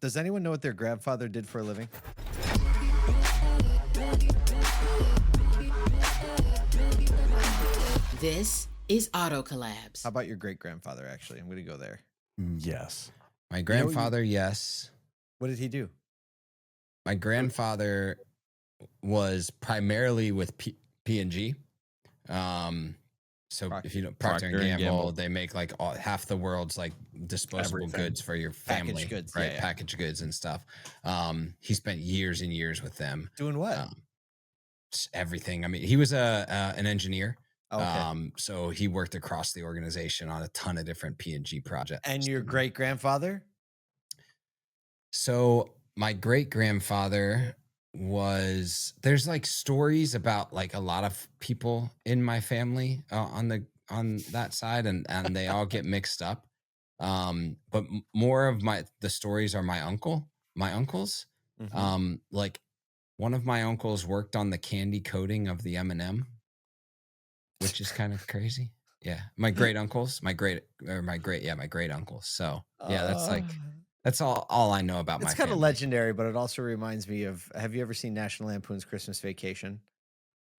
Does anyone know what their grandfather did for a living? This is Auto Collabs. How about your great grandfather? Actually, I'm going to go there. Yes. My grandfather, yes. What did he do? My grandfather was primarily with P&G. So if you know Procter and Gamble, they make like half the world's like disposable goods for your family, packaged goods, right? Packaged goods and stuff. He spent years and years with them. Doing what? Everything. I mean, he was an engineer. Okay. So he worked across the organization on a ton of different P&G projects. And your great grandfather? So my great grandfather there's like stories about like a lot of people in my family on that side, and they all get mixed up. But more of the stories are my uncles. Mm-hmm. Like one of my uncles worked on the candy coating of the M&M, which is kind of crazy. Yeah, my great uncles, my great uncles. So yeah, that's all I know about my family. It's kind of legendary, but it also reminds me of, have you ever seen National Lampoon's Christmas Vacation?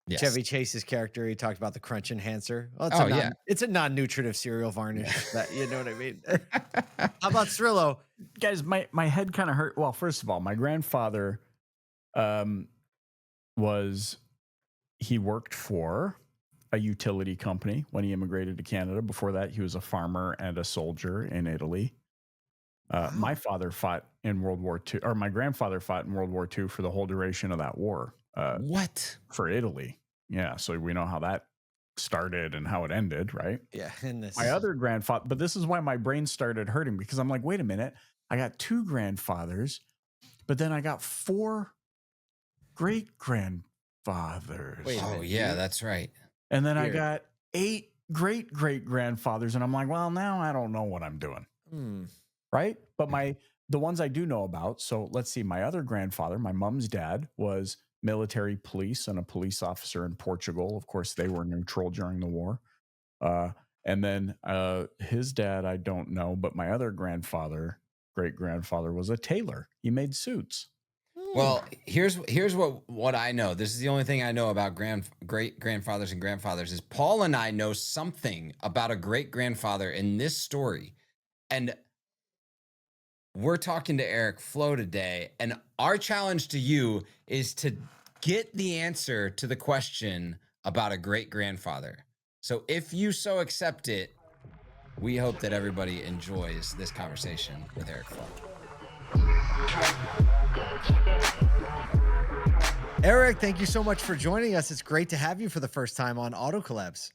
Yes. Chevy Chase's character, he talked about the crunch enhancer. Well, it's a non-nutritive cereal varnish. That, you know what I mean? How about Strillo? Guys, my head kind of hurt. Well, first of all, my grandfather he worked for a utility company when he immigrated to Canada. Before that, he was a farmer and a soldier in Italy. Wow. My father fought in World War II, or my grandfather fought in World War II for the whole duration of that war. What? For Italy. Yeah. So we know how that started and how it ended, right? Yeah. And my other grandfather, but this is why my brain started hurting, because I'm like, wait a minute, I got 2 grandfathers, but then I got 4 great grandfathers. Oh yeah, that's right. And then I got 8 great great grandfathers, and I'm like, well, now I don't know what I'm doing. Right? But the ones I do know about, so let's see, my other grandfather, my mom's dad, was military police and a police officer in Portugal. Of course, they were neutral during the war. And then his dad, I don't know, but my other great grandfather, was a tailor. He made suits. Well, here's what I know. This is the only thing I know about great grandfathers and grandfathers is Paul and I know something about a great grandfather in this story. And we're talking to Eric Flo today, and our challenge to you is to get the answer to the question about a great grandfather. So if you so accept it, we hope that everybody enjoys this conversation with Eric Flo. Eric, thank you so much for joining us. It's great to have you for the first time on Auto Collabs.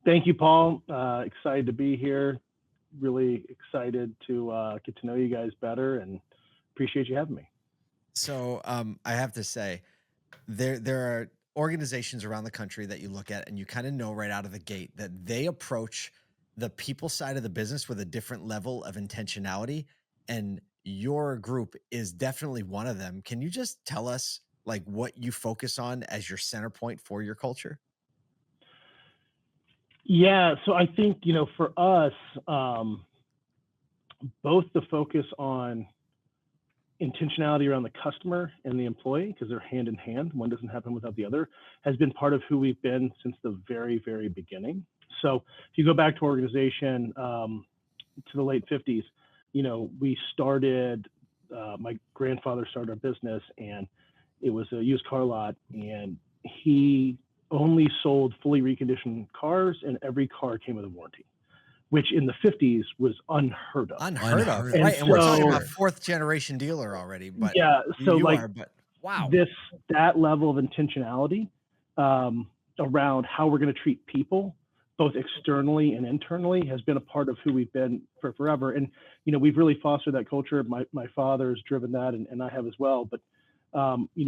Thank you, Paul. Excited to be here. Really excited to get to know you guys better, and appreciate you having me. So I have to say, there are organizations around the country that you look at and you kind of know right out of the gate that they approach the people side of the business with a different level of intentionality, and your group is definitely one of them. Can you just tell us like what you focus on as your center point for your culture? Yeah, so I think, for us, both the focus on intentionality around the customer and the employee, because they're hand in hand, one doesn't happen without the other, has been part of who we've been since the very, very beginning. So if you go back to our organization to the late 50s, we started, my grandfather started our business, and it was a used car lot, and he only sold fully reconditioned cars, and every car came with a warranty, which in the 50s was unheard of. Unheard of, right? And we're talking about 4th generation dealer already, but yeah, so wow, that level of intentionality around how we're going to treat people, both externally and internally, has been a part of who we've been for forever. And we've really fostered that culture. My father has driven that, and I have as well. But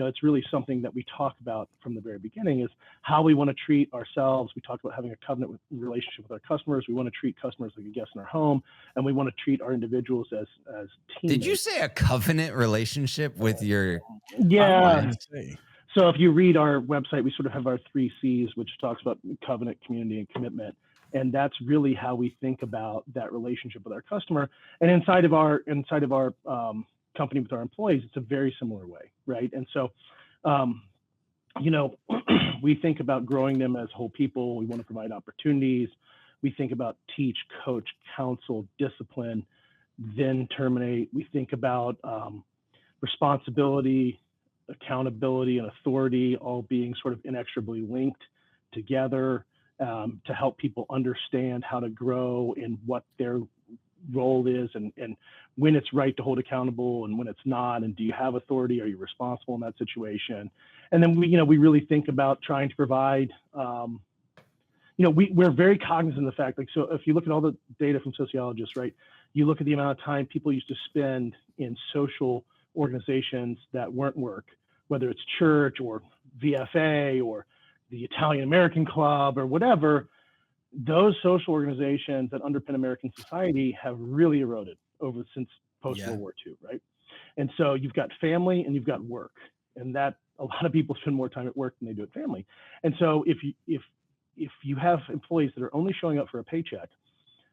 it's really something that we talk about from the very beginning, is how we want to treat ourselves. We talk about having a covenant relationship with our customers. We want to treat customers like a guest in our home, and we want to treat our individuals as teammates. Did you say a covenant relationship with your? Yeah. So if you read our website, we sort of have our 3 C's, which talks about covenant, community, and commitment. And that's really how we think about that relationship with our customer. And inside of our company with our employees, it's a very similar way, right? And so, you know, we think about growing them as whole people. We want to provide opportunities. We think about teach, coach, counsel, discipline, then terminate. We think about responsibility, accountability, and authority all being sort of inexorably linked together to help people understand how to grow and what their role is and when it's right to hold accountable and when it's not, and do you have authority? Are you responsible in that situation? And then we really think about trying to provide, we're very cognizant of the fact, like, so if you look at all the data from sociologists, right, you look at the amount of time people used to spend in social organizations that weren't work, whether it's church or VFA or the Italian American Club or whatever, those social organizations that underpin American society have really eroded over since post-World War II, right? And so you've got family and you've got work, and that a lot of people spend more time at work than they do at family. And so if you have employees that are only showing up for a paycheck,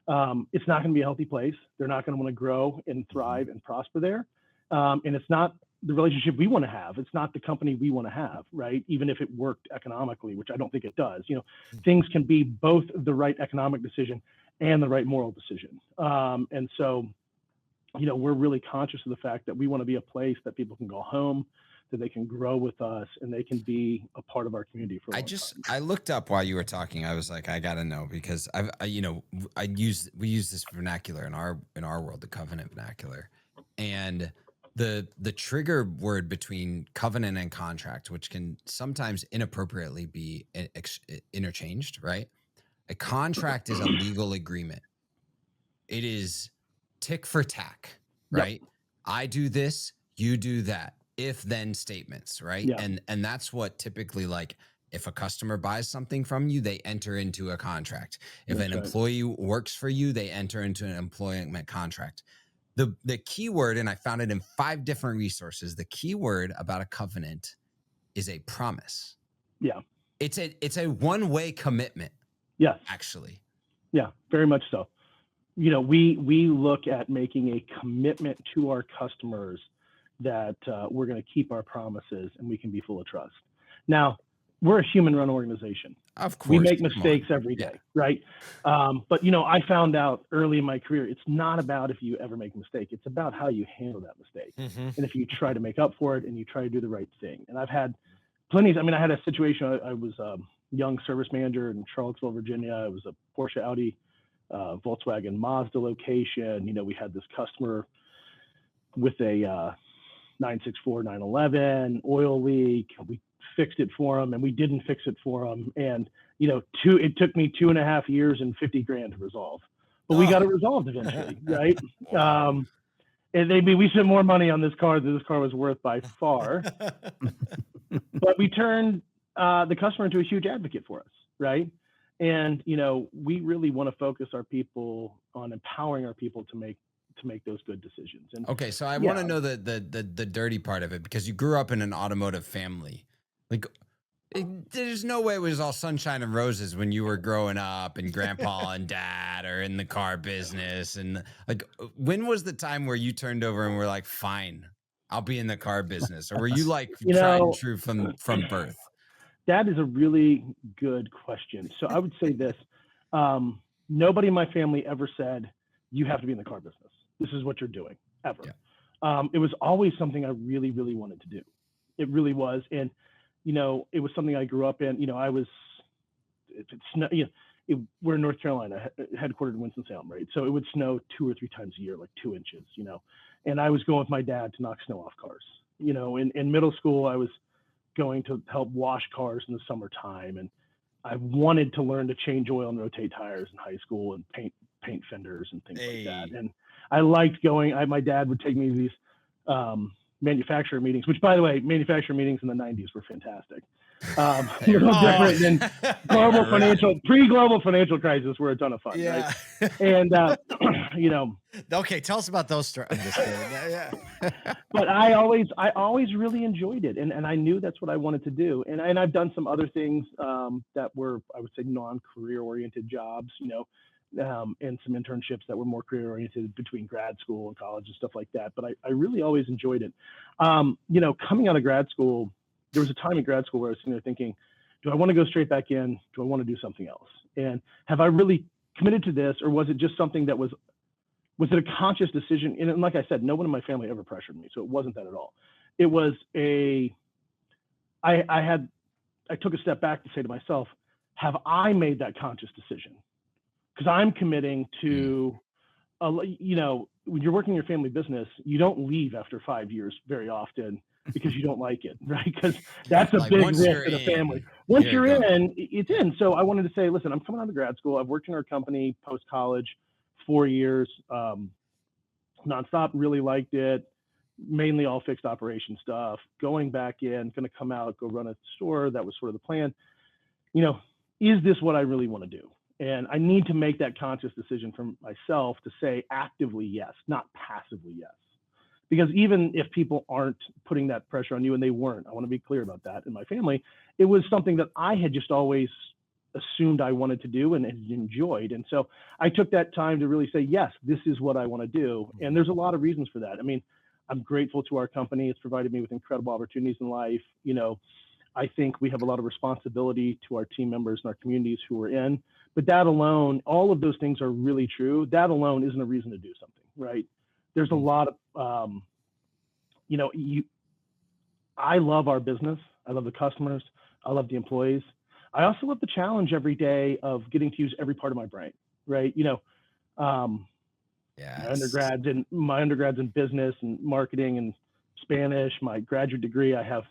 it's not going to be a healthy place. They're not going to want to grow and thrive and prosper there. And it's not the relationship we want to have. It's not the company we want to have, right? Even if it worked economically, which I don't think it does. Things can be both the right economic decision and the right moral decision. And so, we're really conscious of the fact that we want to be a place that people can go home, that they can grow with us, and they can be a part of our community for a long time. I looked up while you were talking. I was like, I gotta know, because we use this vernacular in our world, the covenant vernacular, and the trigger word between covenant and contract, which can sometimes inappropriately be interchanged, right? A contract is a legal agreement. It is tick for tack, right? Yep. I do this, you do that. If then statements, right? Yeah. And that's what typically, like, if a customer buys something from you, they enter into a contract. If an employee works for you, they enter into an employment contract. The key word, and I found it in 5 different resources, the key word about a covenant is a promise. Yeah. It's a one-way commitment. Yes. Actually. Yeah, very much so. We look at making a commitment to our customers that we're going to keep our promises and we can be full of trust. Now, we're a human-run organization. Of course. We make mistakes every day, right? But, I found out early in my career, it's not about if you ever make a mistake. It's about how you handle that mistake. Mm-hmm. And if you try to make up for it and you try to do the right thing. And I've had I had a situation. I was a young service manager in Charlottesville, Virginia. It was a Porsche, Audi, Volkswagen, Mazda location. We had this customer with a 964 911 oil leak. We fixed it for them, and we didn't fix it for them. And it took me 2.5 years and $50,000 to resolve, but we got it resolved eventually, right? And we spent more money on this car than this car was worth by far, but we turned the customer into a huge advocate for us, right? And we really want to focus our people on empowering our people to make those good decisions. And okay, so I want to know the dirty part of it, because you grew up in an automotive family. Like, there's no way it was all sunshine and roses when you were growing up and grandpa and dad are in the car business. And like, when was the time where you turned over and were like, fine, I'll be in the car business? Or were you like tried and true from birth? That is a really good question. So I would say this, nobody in my family ever said, you have to be in the car business. This is what you're doing, ever. Yeah. It was always something I really, really wanted to do. It really was. And, it was something I grew up in. We're in North Carolina, headquartered in Winston-Salem, right? So it would snow 2 or 3 times a year, like 2 inches, and I was going with my dad to knock snow off cars. In middle school, I was going to help wash cars in the summertime. And I wanted to learn to change oil and rotate tires in high school and paint fenders and things like that. And I liked going. My dad would take me to these manufacturer meetings, which, by the way, manufacturer meetings in the 90s were fantastic. A little different than pre-global financial crisis were a ton of fun, right? And okay, tell us about those stories. I'm just kidding. Yeah. But I always really enjoyed it, and I knew that's what I wanted to do. And I've done some other things that were, I would say, non-career oriented jobs. and some internships that were more career oriented between grad school and college and stuff like that. But I really always enjoyed it. Coming out of grad school, there was a time in grad school where I was sitting there thinking, do I want to go straight back in? Do I want to do something else? And have I really committed to this, or was it just something that was it a conscious decision? And like I said, no one in my family ever pressured me, so it wasn't that at all. It was I took a step back to say to myself, have I made that conscious decision? Because I'm committing to, when you're working in your family business, you don't leave after 5 years very often because you don't like it, right? Because that's a big risk in a family. Once you're in, it's in. So I wanted to say, listen, I'm coming out of grad school. I've worked in our company post-college 4 years, nonstop, really liked it. Mainly all fixed operation stuff. Going back in, going to come out, go run a store. That was sort of the plan. Is this what I really want to do? And I need to make that conscious decision for myself to say actively yes, not passively yes. Because even if people aren't putting that pressure on you, and they weren't, I want to be clear about that in my family, it was something that I had just always assumed I wanted to do and enjoyed. And so I took that time to really say, yes, this is what I want to do. And there's a lot of reasons for that. I mean, I'm grateful to our company. It's provided me with incredible opportunities in life. I think we have a lot of responsibility to our team members and our communities who we're in. But that alone, all of those things are really true. That alone isn't a reason to do something, right? There's a lot of, I love our business. I love the customers. I love the employees. I also love the challenge every day of getting to use every part of my brain, right? My undergrads in business and marketing and Spanish. My graduate degree, I have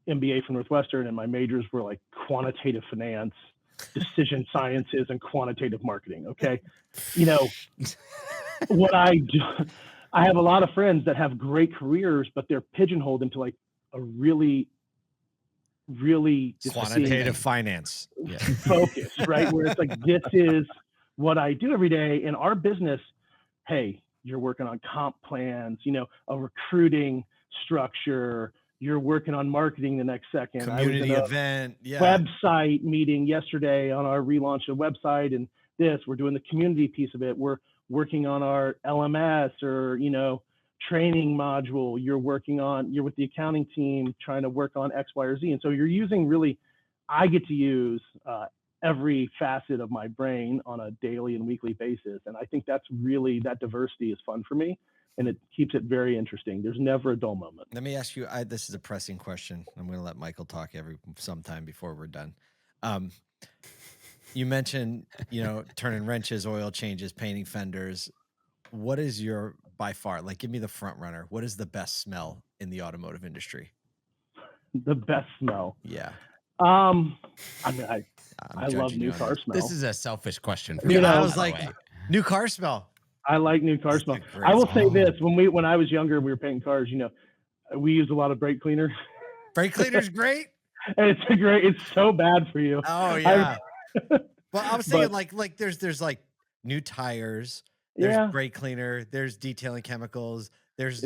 MBA from Northwestern, and my majors were like quantitative finance, decision sciences, and quantitative marketing. Okay. What I do, I have a lot of friends that have great careers, but they're pigeonholed into like a really quantitative finance focus, right? Where it's like, this is what I do every day. In our business, hey, you're working on comp plans, a recruiting structure, you're working on marketing the next second. Community event, website meeting yesterday on our relaunch of website, and we're doing the community piece of it. We're working on our LMS or, training module. You're with the accounting team trying to work on X, Y, or Z. And so you're using I get to use every facet of my brain on a daily and weekly basis. And I think that diversity is fun for me, and it keeps it very interesting. There's never a dull moment. Let me ask you, this is a pressing question. I'm going to let Michael talk sometime before we're done. You mentioned, turning wrenches, oil changes, painting fenders. What is by far, give me the front runner. What is the best smell in the automotive industry? The best smell? Yeah. I love new car smell. This is a selfish question. I was like, new car smell. I like new car smell. I will say this: when I was younger, we were painting cars. We used a lot of brake cleaner. Brake cleaner's great. And it's so bad for you. Oh yeah. Well, I'm saying there's new tires. There's brake cleaner. There's detailing chemicals. There's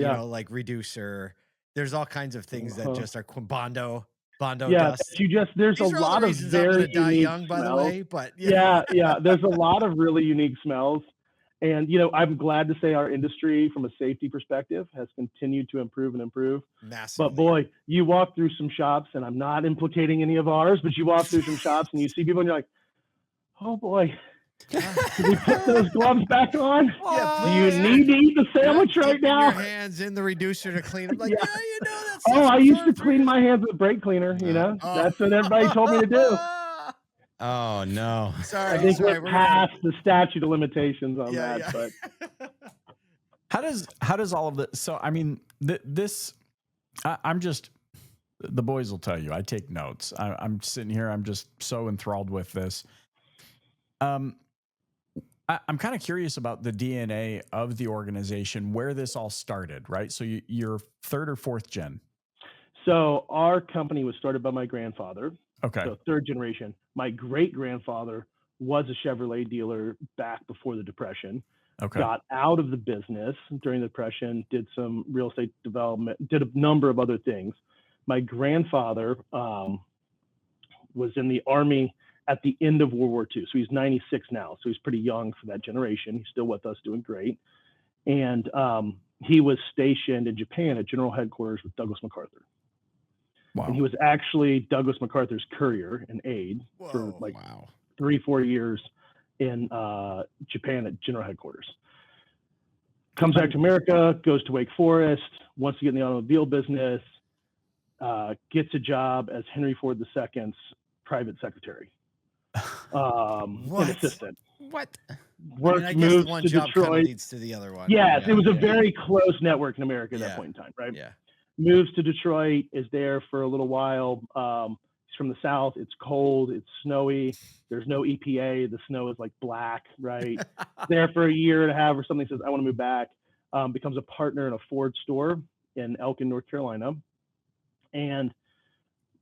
reducer. There's all kinds of things that just are Bondo dust. There's a lot of very unique young, by the way, but there's a lot of really unique smells. And, I'm glad to say our industry from a safety perspective has continued to improve and improve. Massively. But boy, you walk through some shops, and I'm not implicating any of ours, but you walk through some shops and you see people and you're like, oh boy, did we put those gloves back on? Do you need to eat the sandwich right now? Your hands in the reducer to clean them. That's I used to clean my hands with brake cleaner. That's what everybody told me to do. Oh no! Sorry, I think we're past the statute of limitations on that. Yeah. But how does all of this? So I mean, I'm just, the boys will tell you, I take notes. I'm sitting here, I'm just so enthralled with this. I'm kind of curious about the DNA of the organization, where this all started, right? So you're third or fourth gen. So our company was started by my grandfather. Okay. So third generation. My great grandfather was a Chevrolet dealer back before the Depression. Okay. Got out of the business during the Depression, did some real estate development, did a number of other things. My grandfather was in the Army at the end of World War II. So he's 96 now. So he's pretty young for that generation. He's still with us, doing great. And he was stationed in Japan at General Headquarters with Douglas MacArthur. Wow. And he was actually Douglas MacArthur's courier and aide for like 3-4 years in Japan at General Headquarters. Comes back to America, goes to Wake Forest, wants to get in the automobile business, gets a job as Henry Ford II's private secretary, an assistant. What? Works, I guess moves one to job kind of Detroit. leads to the other one. Yes, it was a very close network in America at that point in time, right? Yeah. Moves to Detroit, is there for a little while. He's from the South. It's cold. It's snowy. There's no EPA. The snow is like black, right? There for a year and a half or something. Says, I want to move back. Becomes a partner in a Ford store in Elkin, North Carolina. And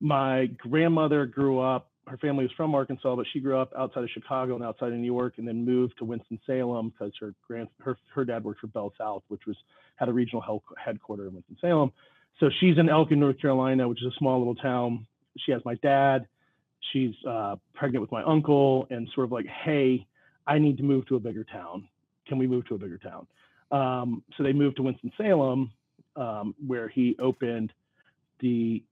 my grandmother grew up, her family was from Arkansas, but she grew up outside of Chicago and outside of New York, and then moved to Winston-Salem because her dad worked for Bell South, which had a regional headquarters in Winston-Salem. So she's in Elkin, North Carolina, which is a small little town. She has my dad. She's pregnant with my uncle, and sort of like, hey, I need to move to a bigger town. Can we move to a bigger town? So they moved to Winston-Salem, where he opened the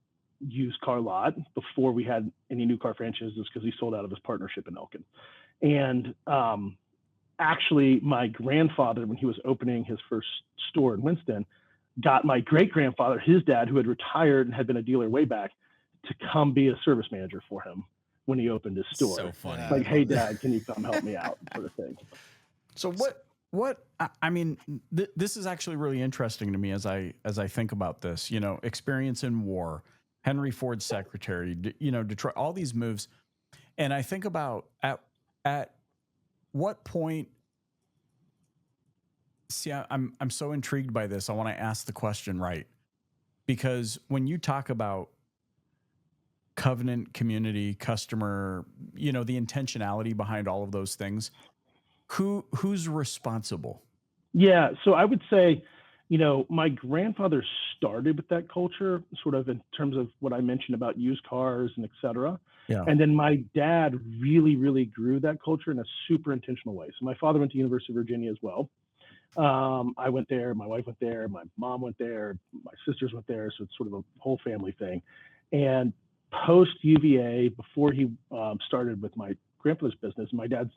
used car lot before we had any new car franchises, because he sold out of his partnership in Elkin. And actually, my grandfather, when he was opening his first store in Winston, got my great-grandfather, his dad, who had retired and had been a dealer way back, to come be a service manager for him when he opened his store. So funny. Like, hey, Dad, can you come help me out, sort of thing. So what I mean, this is actually really interesting to me as I think about this. You know, experience in war, Henry Ford's secretary, you know, Detroit, all these moves, and I think about at what point. See, I'm so intrigued by this. I want to ask the question right, because when you talk about covenant, community, customer, you know, the intentionality behind all of those things, who's responsible? Yeah, so I would say, you know, my grandfather started with that culture, sort of in terms of what I mentioned about used cars and et cetera. Yeah. And then my dad really, really grew that culture in a super intentional way. So my father went to University of Virginia as well. I went there, my wife went there, my mom went there, my sisters went there. So it's sort of a whole family thing. And post UVA, before he started with my grandfather's business, my dad's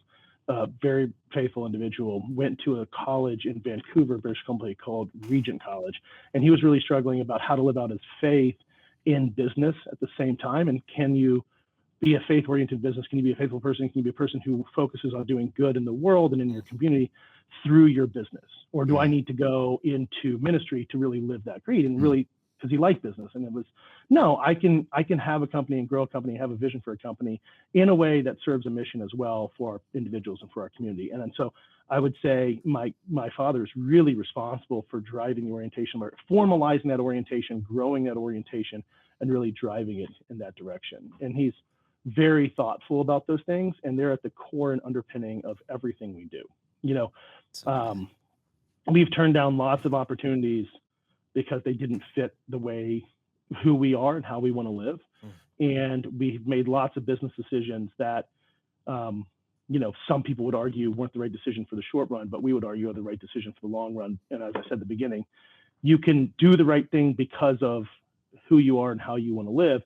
very faithful individual, went to a college in Vancouver, British Columbia, called Regent College. And he was really struggling about how to live out his faith in business at the same time. And can you be a faith-oriented business? Can you be a faithful person? Can you be a person who focuses on doing good in the world and in your community through your business? Or do I need to go into ministry to really live that creed? And really, because he liked business. And it was, no, I can have a company and grow a company, have a vision for a company in a way that serves a mission as well for our individuals and for our community. And then so I would say my father is really responsible for driving the orientation, or formalizing that orientation, growing that orientation, and really driving it in that direction. And he's very thoughtful about those things, and they're at the core and underpinning of everything we do. You know, we've turned down lots of opportunities because they didn't fit the way who we are and how we want to live. And we've made lots of business decisions that, you know, some people would argue weren't the right decision for the short run, but we would argue are the right decision for the long run. And as I said at the beginning, you can do the right thing because of who you are and how you want to live,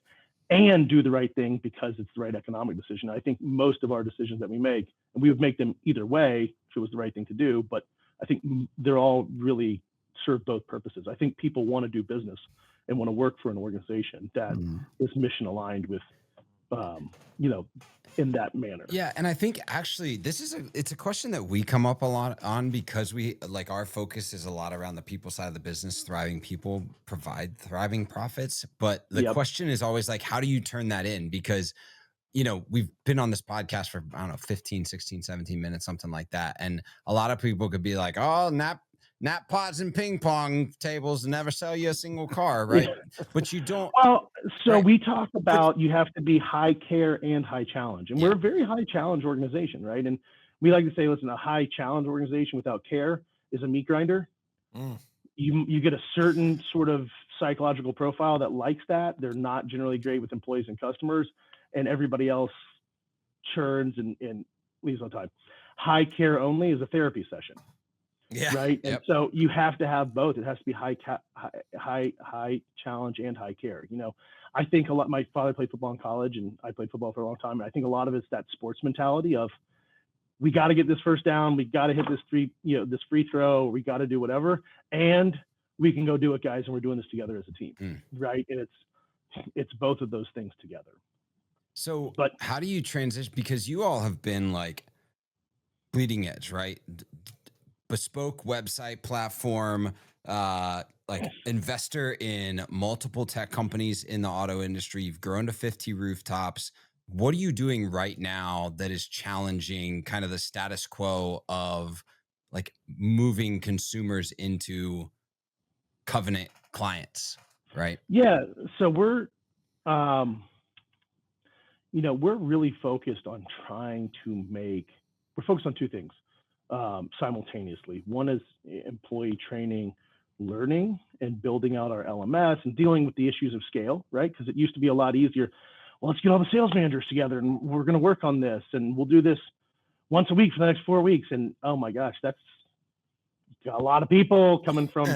and do the right thing because it's the right economic decision. I think most of our decisions that we make, and we would make them either way if it was the right thing to do, but I think they're all really serve both purposes. I think people want to do business and want to work for an organization that is mission aligned with, you know, in that manner. Yeah, and I think actually it's a question that we come up a lot on, because we, like, our focus is a lot around the people side of the business. Thriving people provide thriving profits, but the question is always like, how do you turn that in? Because, you know, we've been on this podcast for, I don't know, 15, 16, 17 minutes, something like that. And a lot of people could be like, oh, nap pods and ping pong tables never sell you a single car, right? But you don't. Well, so we talk about you have to be high care and high challenge. And we're a very high challenge organization, right? And we like to say, listen, a high challenge organization without care is a meat grinder. You get a certain sort of psychological profile that likes that. They're not generally great with employees and customers, and everybody else churns and leaves on time. High care only is a therapy session. Yeah. Right. Yep. And so you have to have both. It has to be high challenge and high care. I think a lot, my father played football in college and I played football for a long time. And I think a lot of it's that sports mentality of, we got to get this first down. We got to hit this this free throw. We got to do whatever. And we can go do it, guys. And we're doing this together as a team. Right. And it's both of those things together. So But how do you transition? Because you all have been like bleeding edge, right? Bespoke website platform, like investor in multiple tech companies in the auto industry. You've grown to 50 rooftops. What are you doing right now that is challenging kind of the status quo of like moving consumers into covenant clients, right? yeah, so we're really focused on we're focused on two things simultaneously. One is employee training, learning, and building out our LMS and dealing with the issues of scale, right? Because it used to be a lot easier. Well, let's get all the sales managers together and we're going to work on this and we'll do this once a week for the next 4 weeks. And oh my gosh, that's got a lot of people coming from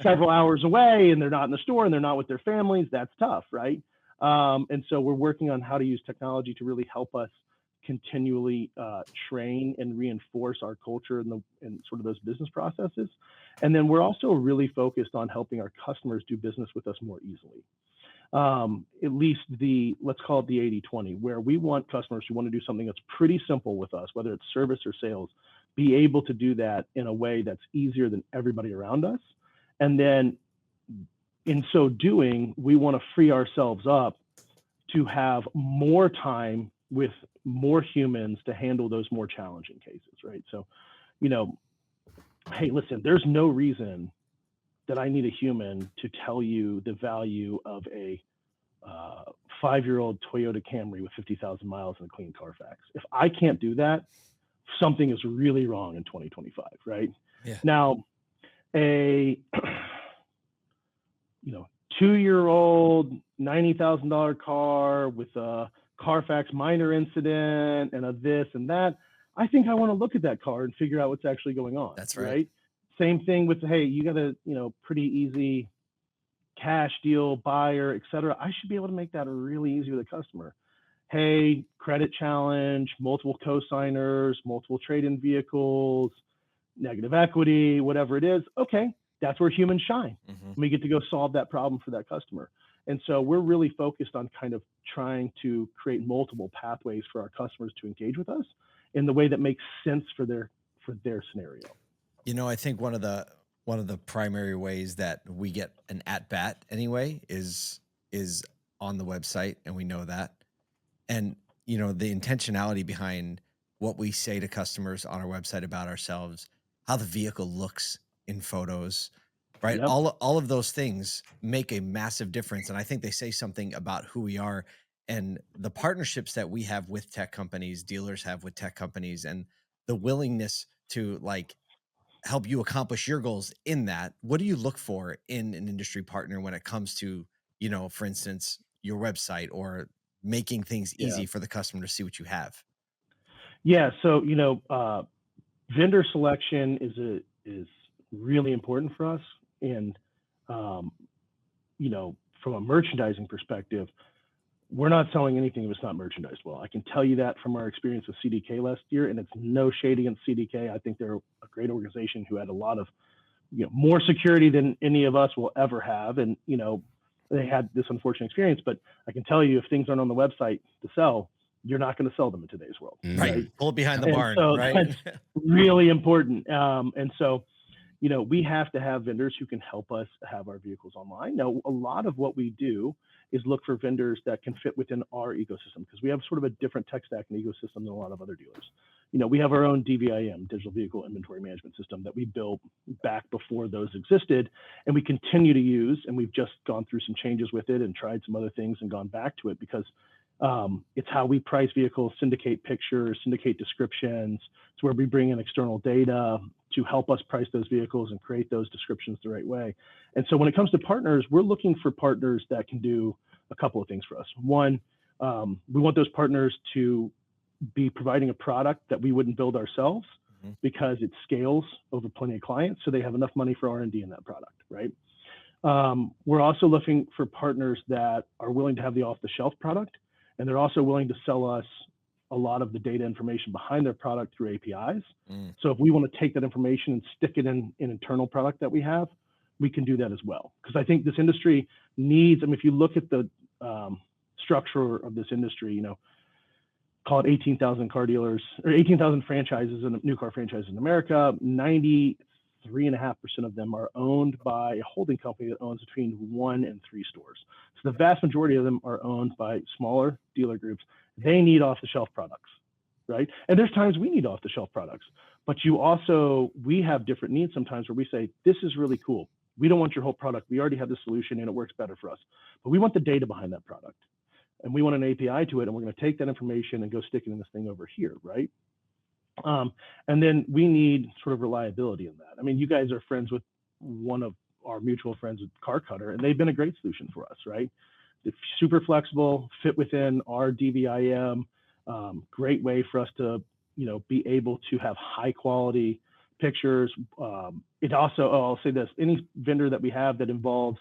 several hours away and they're not in the store and they're not with their families. That's tough, right? And so we're working on how to use technology to really help us continually train and reinforce our culture and sort of those business processes. And then we're also really focused on helping our customers do business with us more easily. At least let's call it the 80-20, where we want customers who want to do something that's pretty simple with us, whether it's service or sales, be able to do that in a way that's easier than everybody around us. And then in so doing, we want to free ourselves up to have more time with more humans to handle those more challenging cases, right? So, hey, listen, there's no reason that I need a human to tell you the value of a 5-year-old Toyota Camry with 50,000 miles and a clean Carfax. If I can't do that, something is really wrong in 2025, right? Yeah. Now, a 2-year-old $90,000 car with a Carfax minor incident and a this and that, I think I want to look at that car and figure out what's actually going on. That's right. Same thing with, hey, you got a pretty easy cash deal, buyer, et cetera. I should be able to make that really easy with a customer. Hey, credit challenge, multiple co-signers, multiple trade-in vehicles, negative equity, whatever it is. Okay, that's where humans shine. Mm-hmm. We get to go solve that problem for that customer. And so we're really focused on kind of trying to create multiple pathways for our customers to engage with us in the way that makes sense for their scenario. I think one of the primary ways that we get an at bat anyway is on the website, and we know that. And the intentionality behind what we say to customers on our website about ourselves, how the vehicle looks in photos, right? Yep. All of those things make a massive difference. And I think they say something about who we are and the partnerships that we have with tech companies, dealers have with tech companies, and the willingness to like help you accomplish your goals in that. What do you look for in an industry partner when it comes to, for instance, your website or making things easy for the customer to see what you have? Yeah. So, vendor selection is really important for us. And, from a merchandising perspective, we're not selling anything if it's not merchandised well. I can tell you that from our experience with CDK last year, and it's no shade against CDK. I think they're a great organization who had a lot of, more security than any of us will ever have. And, they had this unfortunate experience, but I can tell you if things aren't on the website to sell, you're not going to sell them in today's world. Right. Pull it behind the barn. So right. That's really important. And so, we have to have vendors who can help us have our vehicles online. Now, a lot of what we do is look for vendors that can fit within our ecosystem because we have sort of a different tech stack and ecosystem than a lot of other dealers. We have our own DVIM, Digital Vehicle Inventory Management System, that we built back before those existed, and we continue to use, and we've just gone through some changes with it and tried some other things and gone back to it because it's how we price vehicles, syndicate pictures, syndicate descriptions. It's where we bring in external data to help us price those vehicles and create those descriptions the right way. And so when it comes to partners, we're looking for partners that can do a couple of things for us. One, we want those partners to be providing a product that we wouldn't build ourselves Mm-hmm. because it scales over plenty of clients, so they have enough money for R&D in that product, right? We're also looking for partners that are willing to have the off-the-shelf product, and they're also willing to sell us a lot of the data information behind their product through APIs. So if we want to take that information and stick it in an internal product that we have, we can do that as well. Because I think this industry needs, I mean, if you look at the structure of this industry, you know, call it 18,000 car dealers or 18,000 franchises and new car franchises in America. 93.5% of them are owned by a holding company that owns between 1 and 3 stores. So the vast majority of them are owned by smaller dealer groups. They need off-the-shelf products, right? And there's times we need off-the-shelf products, but we have different needs sometimes where we say, this is really cool. We don't want your whole product. We already have the solution and it works better for us, but we want the data behind that product. And we want an API to it, and we're going to take that information and go stick it in this thing over here, right? And then we need sort of reliability in that. I mean, you guys are friends with one of our mutual friends with Car Cutter, and they've been a great solution for us, right? It's super flexible, fit within our DVIM, great way for us to, you know, be able to have high quality pictures. It also, I'll say this, any vendor that we have that involves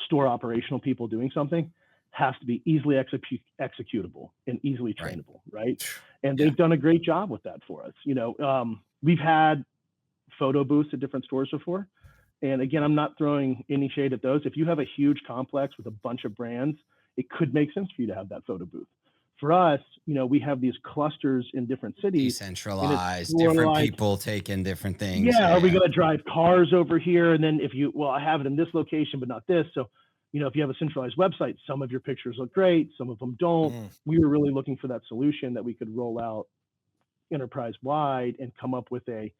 store operational people doing something has to be easily executable and easily trainable, right? And they've done a great job with that for us. You know, we've had photo booths at different stores before. And again, I'm not throwing any shade at those. If you have a huge complex with a bunch of brands, it could make sense for you to have that photo booth. For us, you know, we have these clusters in different cities. Decentralized, different people taking different things. Yeah, are we going to drive cars over here? And then I have it in this location, but not this. So, you know, if you have a centralized website, some of your pictures look great, some of them don't. We were really looking for that solution that we could roll out enterprise-wide and come up with a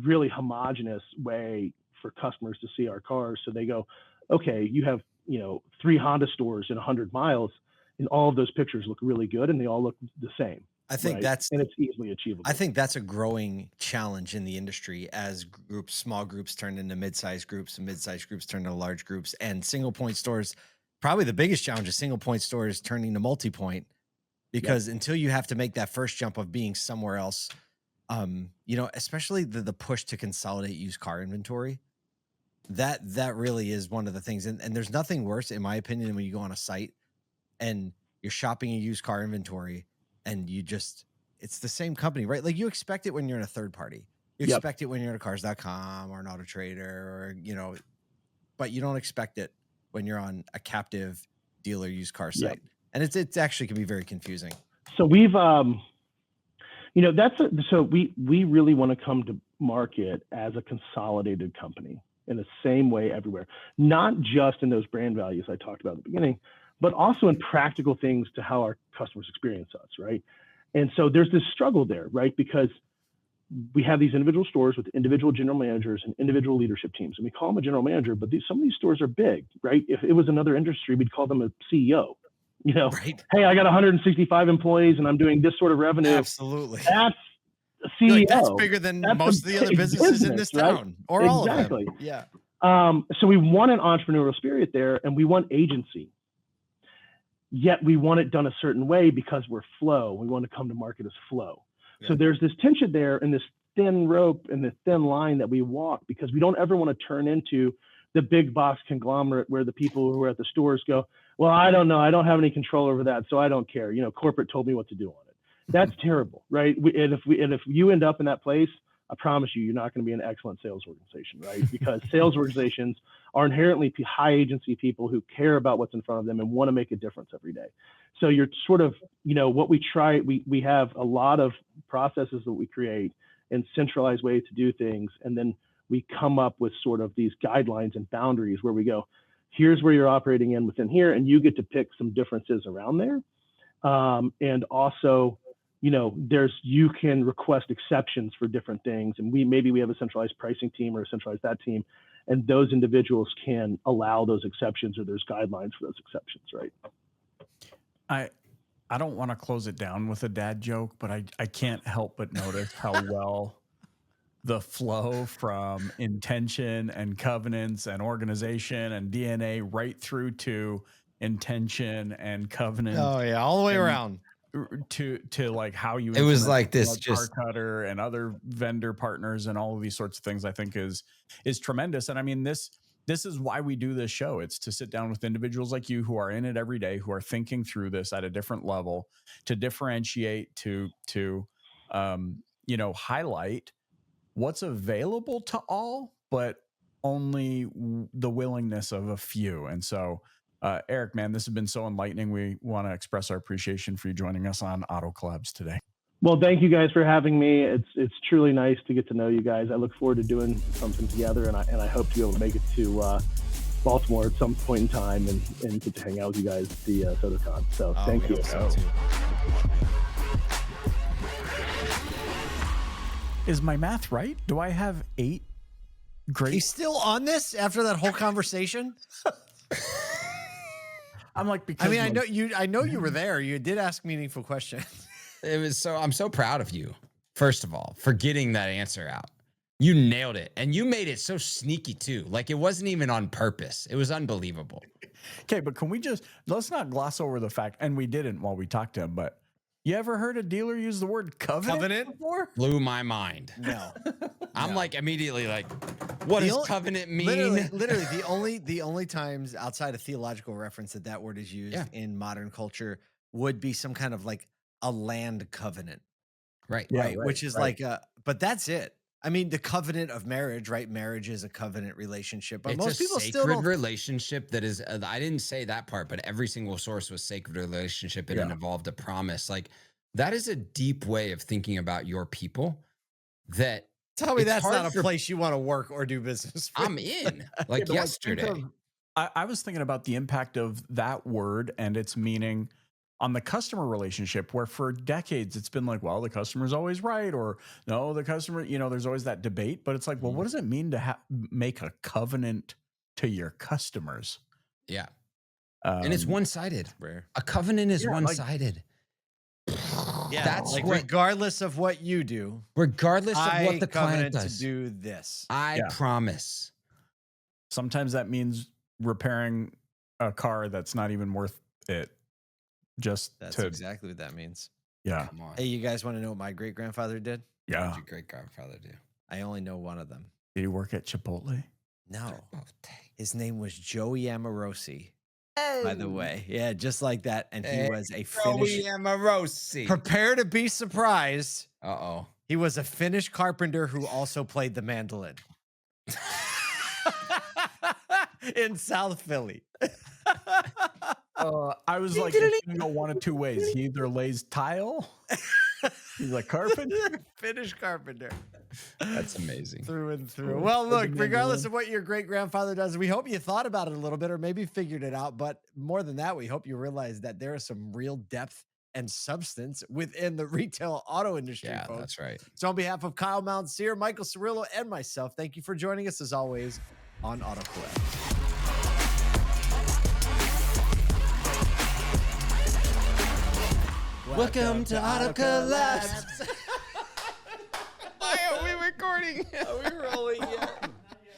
really homogenous way for customers to see our cars. So they go, okay, you have, you know, 3 Honda stores in 100 miles, and all of those pictures look really good, and they all look the same. I think and it's easily achievable. I think that's a growing challenge in the industry as small groups turn into mid-sized groups, and mid-sized groups turn into large groups, and single point stores. Probably the biggest challenge is single point stores turning to multi-point, because until you have to make that first jump of being somewhere else, you know, especially the push to consolidate used car inventory, that really is one of the things. And there's nothing worse, in my opinion, than when you go on a site and you're shopping a used car inventory and it's the same company, right? Like you expect it when you're in a third party. You expect it when you're in a cars.com or an Auto Trader, or, you know, but you don't expect it when you're on a captive dealer used car site. And it's actually can be very confusing. So we've, you know, so we really want to come to market as a consolidated company in the same way everywhere, not just in those brand values I talked about at the beginning, but also in practical things to how our customers experience us, right? And so there's this struggle there, right? Because we have these individual stores with individual general managers and individual leadership teams, and we call them a general manager, but some of these stores are big, right? If it was another industry, we'd call them a CEO. You know, hey, I got 165 employees and I'm doing this sort of revenue. Absolutely. That's a CEO. Like, that's bigger than most of the other businesses in this town, or all of them. Yeah. So we want an entrepreneurial spirit there, and we want agency. Yet we want it done a certain way because we're Flow. We want to come to market as Flow. Yeah. So there's this tension there and this thin rope and the thin line that we walk, because we don't ever want to turn into the big box conglomerate where the people who are at the stores go, well, I don't know. I don't have any control over that, so I don't care. You know, corporate told me what to do on it. That's terrible, right? And if you end up in that place, I promise you're not going to be an excellent sales organization, right? Because sales organizations are inherently high agency people who care about what's in front of them and want to make a difference every day. So you're sort of, you know, what we try, we have a lot of processes that we create and centralized ways to do things. And then we come up with sort of these guidelines and boundaries where we go, here's where you're operating in within here, and you get to pick some differences around there. And also, you know, you can request exceptions for different things. And maybe we have a centralized pricing team or a centralized that team, and those individuals can allow those exceptions, or there's guidelines for those exceptions, right? I don't want to close it down with a dad joke, but I can't help but notice how well the flow from intention and covenants and organization and DNA right through to intention and covenant. Oh yeah, all the way around. to like how you. It was implement like this, Car just Cutter and other vendor partners and all of these sorts of things. I think is tremendous. And I mean this is why we do this show. It's to sit down with individuals like you who are in it every day, who are thinking through this at a different level, to differentiate, to highlight what's available to all, but only the willingness of a few. And so, Eric, man, this has been so enlightening. We want to express our appreciation for you joining us on Auto Collabs today. Well, thank you guys for having me. It's truly nice to get to know you guys. I look forward to doing something together, and I hope to be able to make it to Baltimore at some point in time and get to hang out with you guys at the SotoCon. So thank you. Is my math right? Do I have 8 great? He's still on this after that whole conversation? I'm like, because I mean, I know you were there. You did ask meaningful questions. it was I'm so proud of you, first of all, for getting that answer out. You nailed it. And you made it so sneaky too. Like it wasn't even on purpose. It was unbelievable. Okay, but can we let's not gloss over the fact, and we didn't while we talked to him, but you ever heard a dealer use the word covenant before? Blew my mind. No. I'm like immediately like, what does covenant mean? Literally the only times outside of theological reference that word is used in modern culture would be some kind of like a land covenant. Right. Yeah, right. Which is like but that's it. I mean, the covenant of marriage, right? Marriage is a covenant relationship, but it's most people still sacred don't. Relationship that is. I didn't say that part, but every single source was sacred relationship, and it involved a promise. Like that is a deep way of thinking about your people. That tell me that's not a place you want to work or do business with. I'm in. Like yesterday, I was thinking about the impact of that word and its meaning on the customer relationship, where for decades it's been like, well, the customer's always right, or no, the customer, there's always that debate. But it's like, well, what does it mean to make a covenant to your customers? Yeah. And it's one-sided. Rare. A covenant is one-sided. Yeah, that's like regardless of what you do, regardless of what the client covenant does, to do this. I promise. Sometimes that means repairing a car that's not even worth it. That's exactly what that means. Yeah. Come on. Hey, you guys want to know what my great grandfather did? Yeah. What did your great grandfather do? I only know one of them. Did he work at Chipotle? No. His name was Joey Amorosi. By the way, yeah, just like that, and he was a Finnish. Joey Amorosi. Prepare to be surprised. Uh-oh. He was a Finnish carpenter who also played the mandolin in South Philly. I was like, it's gonna go one of two ways. He either lays tile, he's a carpenter, Finnish carpenter. That's amazing. Through and through. Well, look, regardless of what your great grandfather does, we hope you thought about it a little bit or maybe figured it out. But more than that, we hope you realize that there is some real depth and substance within the retail auto industry. Yeah, folks. that's right. So on behalf of Kyle Mountseer, Michael Cirillo, and myself, thank you for joining us as always on Auto Collabs. Welcome to Auto Collabs. Why are we recording? Are we rolling yet?